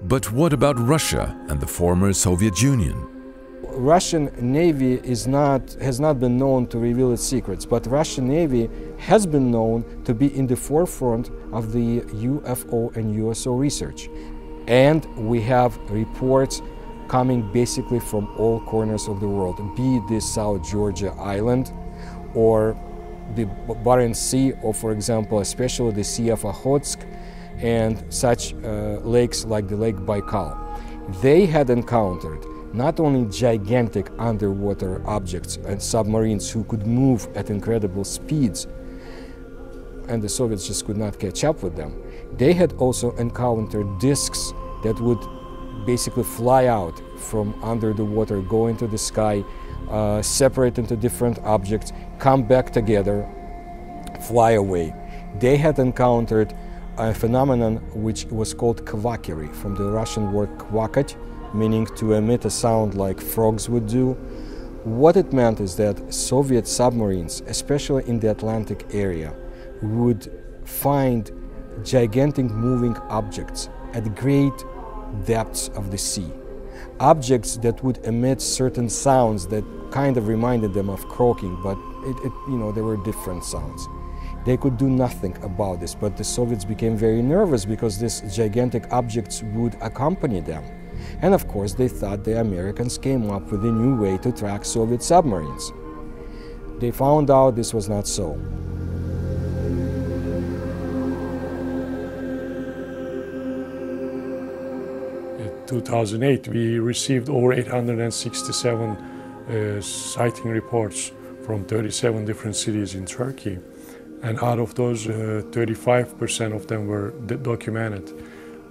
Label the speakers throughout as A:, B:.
A: But what about Russia and the former Soviet Union?
B: Russian Navy has not been known to reveal its secrets, but Russian Navy has been known to be in the forefront of the UFO and USO research. And we have reports coming basically from all corners of the world, be it this South Georgia island or the Barents Sea, or for example, especially the Sea of Okhotsk and such lakes like the Lake Baikal. They had encountered not only gigantic underwater objects and submarines who could move at incredible speeds, and the Soviets just could not catch up with them. They had also encountered disks that would basically fly out from under the water, go into the sky, separate into different objects, come back together, fly away. They had encountered a phenomenon which was called kvakery, from the Russian word kvakать, meaning to emit a sound like frogs would do. What it meant is that Soviet submarines, especially in the Atlantic area, would find gigantic moving objects at great depths of the sea. Objects that would emit certain sounds that kind of reminded them of croaking, but there were different sounds. They could do nothing about this, but the Soviets became very nervous because these gigantic objects would accompany them. And of course, they thought the Americans came up with a new way to track Soviet submarines. They found out this was not so.
C: In 2008, we received over 867 sighting reports from 37 different cities in Turkey. And out of those, 35% of them were documented.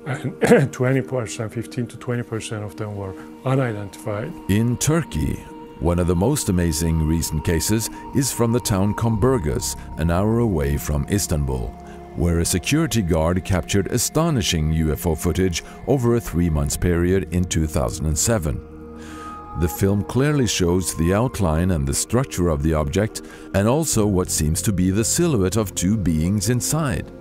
C: And 20%, 15 to 20% of them were unidentified.
A: In Turkey, one of the most amazing recent cases is from the town Comburgos, an hour away from Istanbul, where a security guard captured astonishing UFO footage over a 3-month period in 2007. The film clearly shows the outline and the structure of the object, and also what seems to be the silhouette of two beings inside.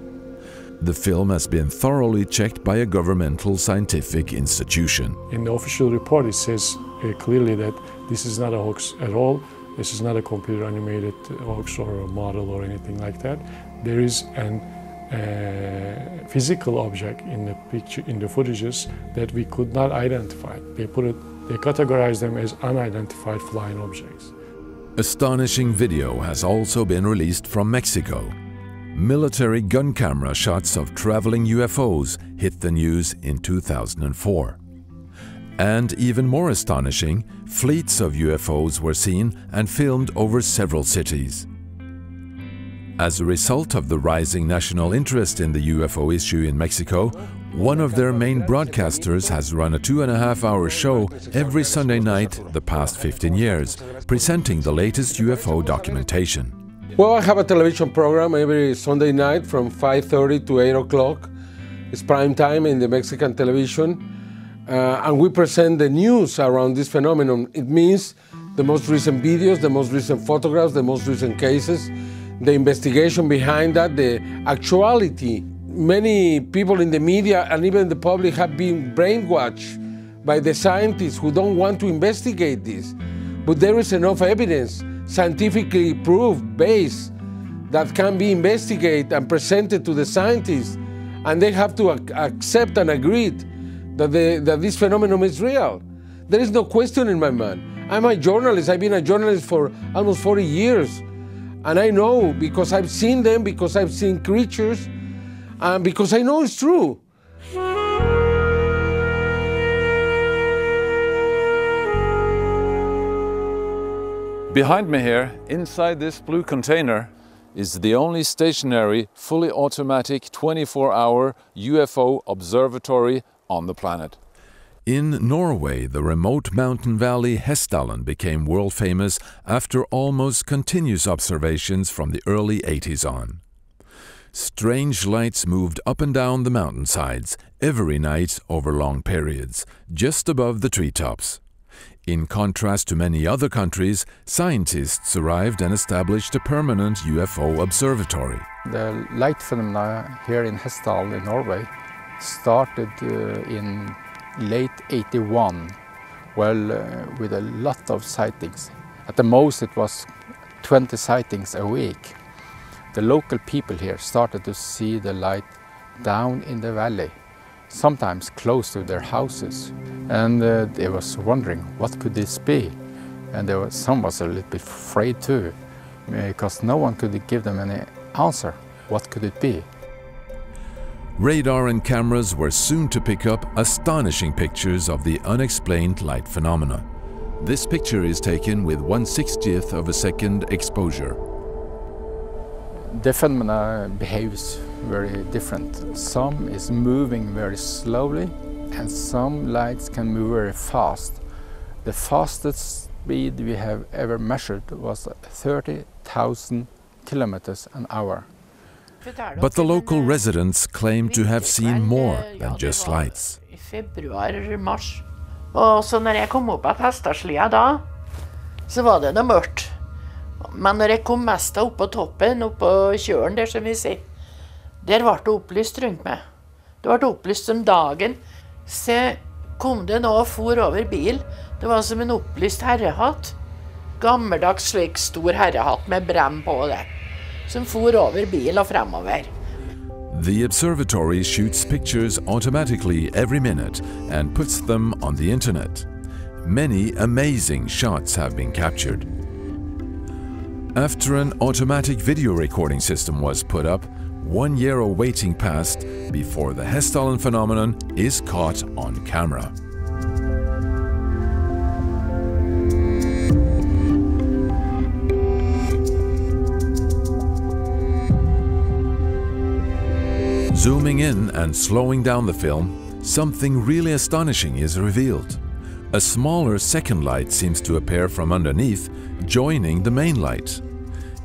A: The film has been thoroughly checked by a governmental scientific institution.
C: In the official report, it says clearly that this is not a hoax at all. This is not a computer-animated hoax or a model or anything like that. There is a physical object in the picture, in the footages, that we could not identify. They categorized them as unidentified flying objects.
A: Astonishing video has also been released from Mexico. Military gun camera shots of traveling UFOs hit the news in 2004. And even more astonishing, fleets of UFOs were seen and filmed over several cities. As a result of the rising national interest in the UFO issue in Mexico, one of their main broadcasters has run a 2.5-hour show every Sunday night the past 15 years, presenting the latest UFO documentation.
D: Well, I have a television program every Sunday night from 5:30 to 8 o'clock. It's prime time in the Mexican television. And we present the news around this phenomenon. It means the most recent videos, the most recent photographs, the most recent cases, the investigation behind that, the actuality. Many people in the media and even the public have been brainwashed by the scientists who don't want to investigate this. But there is enough evidence, scientifically proved, based, that can be investigated and presented to the scientists, and they have to accept and agree that this phenomenon is real. There is no question in my mind. I'm a journalist. I've been a journalist for almost 40 years. And I know, because I've seen them, because I've seen creatures, and because I know it's true.
E: Behind me here, inside this blue container, is the only stationary, fully automatic 24-hour UFO observatory on the planet.
A: In Norway, the remote mountain valley Hessdalen became world famous after almost continuous observations from the early 80s on. Strange lights moved up and down the mountainsides every night over long periods, just above the treetops. In contrast to many other countries, scientists arrived and established a permanent UFO observatory.
F: The light phenomena here in Hessdalen in Norway started in late '81, well, with a lot of sightings. At the most it was 20 sightings a week. The local people here started to see the light down in the valley, sometimes close to their houses. And they was wondering, what could this be? And some was a little bit afraid too, because no one could give them any answer. What could it be?
A: Radar and cameras were soon to pick up astonishing pictures of the unexplained light phenomena. This picture is taken with 1/60th of a second exposure.
F: The phenomena behaves very different. Some is moving very slowly, and some lights can move very fast. The fastest speed we have ever measured was 30,000 kilometers an hour.
A: But the local residents claim to have seen more than just lights.
G: I februar-mars. Og så når jeg kom opp av hesteslia da, så var det noe mørkt. Men når jeg kom mest opp på toppen, opp på kjøren der som vi sier, der ble det opplyst rundt meg. Det ble opplyst om dagen. Så kom det nå og for over bil. Det var som en opplyst herrehatt. Gammeldags slik stor herrehatt med brem på det. Som for over bil og fremover.
A: The observatory shoots pictures automatically every minute and puts them on the internet. Many amazing shots have been captured. After an automatic video recording system was put up, 1 year of waiting passed before the Hessdalen phenomenon is caught on camera. Zooming in and slowing down the film, something really astonishing is revealed. A smaller second light seems to appear from underneath, joining the main light.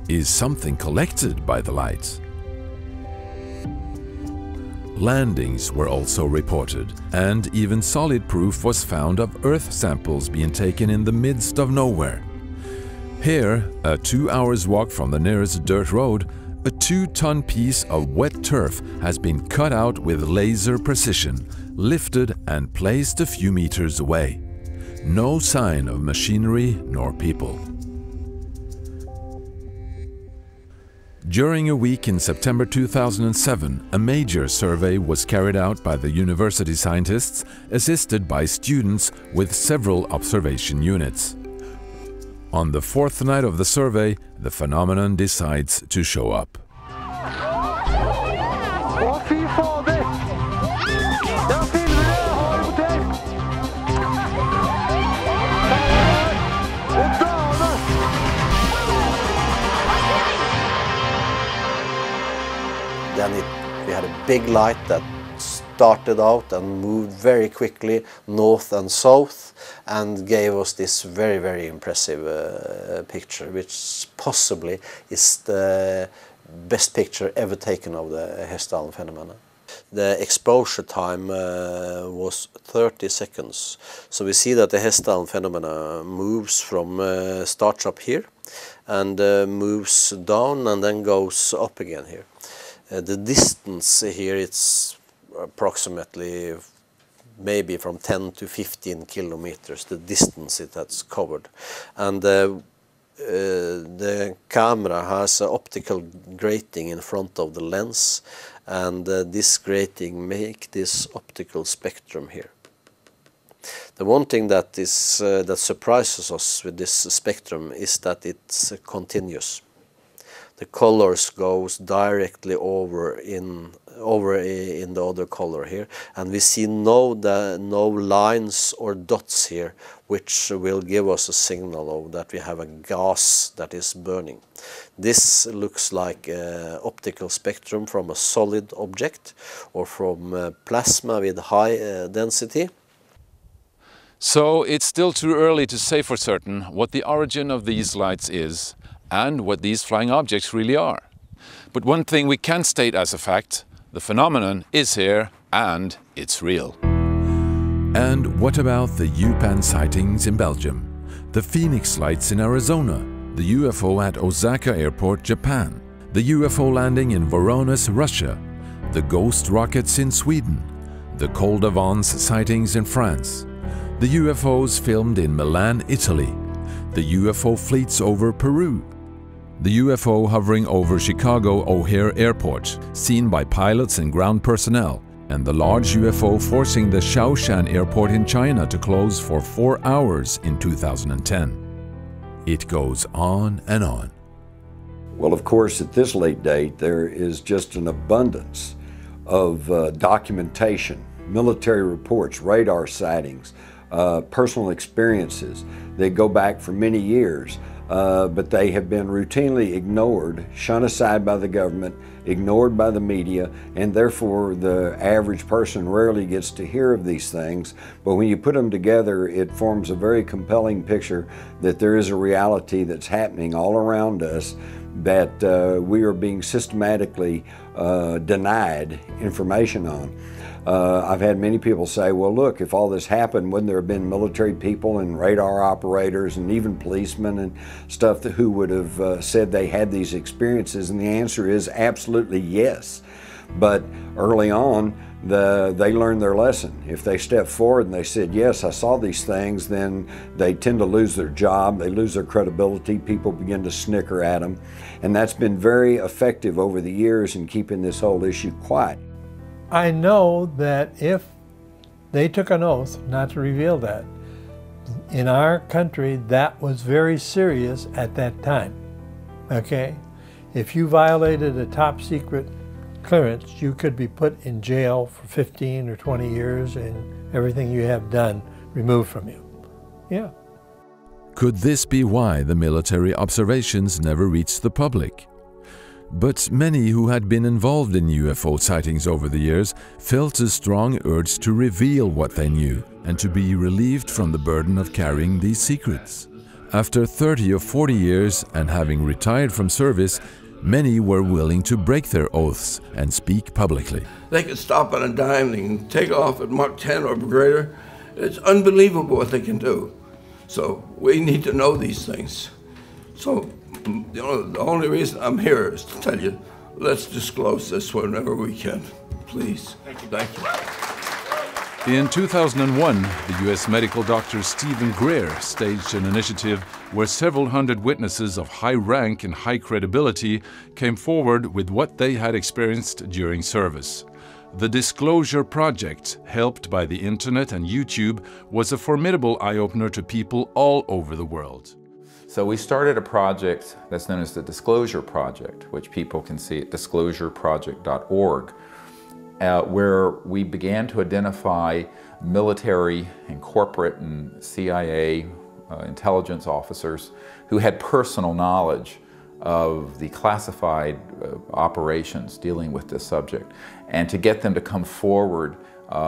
A: Is something collected by the light? Landings were also reported, and even solid proof was found of Earth samples being taken in the midst of nowhere. Here, a 2 hours walk from the nearest dirt road, a 2-ton piece of wet turf has been cut out with laser precision, lifted and placed a few meters away. No sign of machinery nor people. During a week in September 2007, a major survey was carried out by the university scientists, assisted by students with several observation units. On the 4th night of the survey, the phenomenon decides to show up.
H: Then we had a big light that started out and moved very quickly north and south and gave us this very, very impressive picture, which possibly is the best picture ever taken of the Hessdalen phenomenon. The exposure time was 30 seconds. So we see that the Hessdalen phenomena moves from, starts up here and moves down and then goes up again here. The distance here, it's approximately maybe from 10 to 15 kilometers, the distance it has covered. And the camera has an optical grating in front of the lens, and this grating makes this optical spectrum here. The one thing that is that surprises us with this spectrum is that it's continuous. The colors goes directly over in the other color here, and we see no lines or dots here, which will give us a signal of that we have a gas that is burning. This looks like an optical spectrum from a solid object or from plasma with high density.
E: So it's still too early to say for certain what the origin of these lights is and what these flying objects really are. But one thing we can state as a fact: the phenomenon is here and it's real.
A: And what about the UPAN sightings in Belgium, the Phoenix lights in Arizona, the UFO at Osaka Airport, Japan, the UFO landing in Voronezh, Russia, the ghost rockets in Sweden, the Col d'Avance sightings in France, the UFOs filmed in Milan, Italy, the UFO fleets over Peru, the UFO hovering over Chicago O'Hare Airport, seen by pilots and ground personnel, and the large UFO forcing the Shaoshan Airport in China to close for 4 hours in 2010. It goes on and on.
I: Well, of course, at this late date, there is just an abundance of documentation, military reports, radar sightings, personal experiences. They go back for many years, but they have been routinely ignored, shunned aside by the government, ignored by the media, and therefore the average person rarely gets to hear of these things. But when you put them together, it forms a very compelling picture that there is a reality that's happening all around us that we are being systematically denied information on. I've had many people say, well, look, if all this happened, wouldn't there have been military people and radar operators and even policemen and stuff who would have said they had these experiences? And the answer is absolutely yes. But early on, they learned their lesson. If they step forward and they said, yes, I saw these things, then they tend to lose their job, they lose their credibility, people begin to snicker at them. And that's been very effective over the years in keeping this whole issue quiet.
J: I know that if they took an oath not to reveal that, in our country that was very serious at that time, okay? If you violated a top secret clearance, you could be put in jail for 15 or 20 years and everything you have done removed from you. Yeah.
A: Could this be why the military observations never reached the public? But many who had been involved in UFO sightings over the years felt a strong urge to reveal what they knew and to be relieved from the burden of carrying these secrets. After 30 or 40 years and having retired from service, many were willing to break their oaths and speak publicly.
K: They can stop on a dime, they can take off at Mach 10 or greater. It's unbelievable what they can do. So we need to know these things. So the only reason I'm here is to tell you, let's disclose this whenever we can, please. Thank you.
E: In 2001, the U.S. medical doctor Stephen Greer staged an initiative where several hundred witnesses of high rank and high credibility came forward with what they had experienced during service. The Disclosure Project, helped by the internet and YouTube, was a formidable eye-opener to people all over the world.
F: So we started a project that's known as the Disclosure Project, which people can see at disclosureproject.org, where we began to identify military and corporate and CIA intelligence officers who had personal knowledge of the classified operations dealing with this subject, and to get them to come forward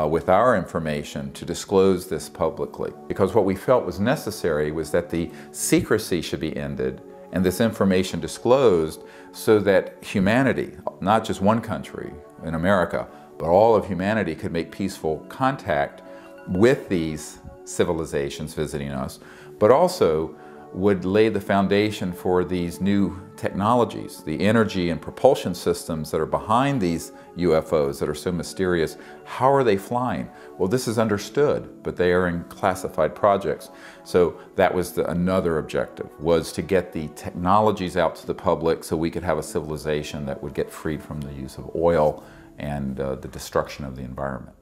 F: with our information to disclose this publicly. Because what we felt was necessary was that the secrecy should be ended and this information disclosed so that humanity, not just one country in America, but all of humanity could make peaceful contact with these civilizations visiting us, but also would lay the foundation for these new technologies, the energy and propulsion systems that are behind these UFOs that are so mysterious. How are they flying? Well, this is understood, but they are in classified projects. So that was another objective, was to get the technologies out to the public so we could have a civilization that would get freed from the use of oil and the destruction of the environment.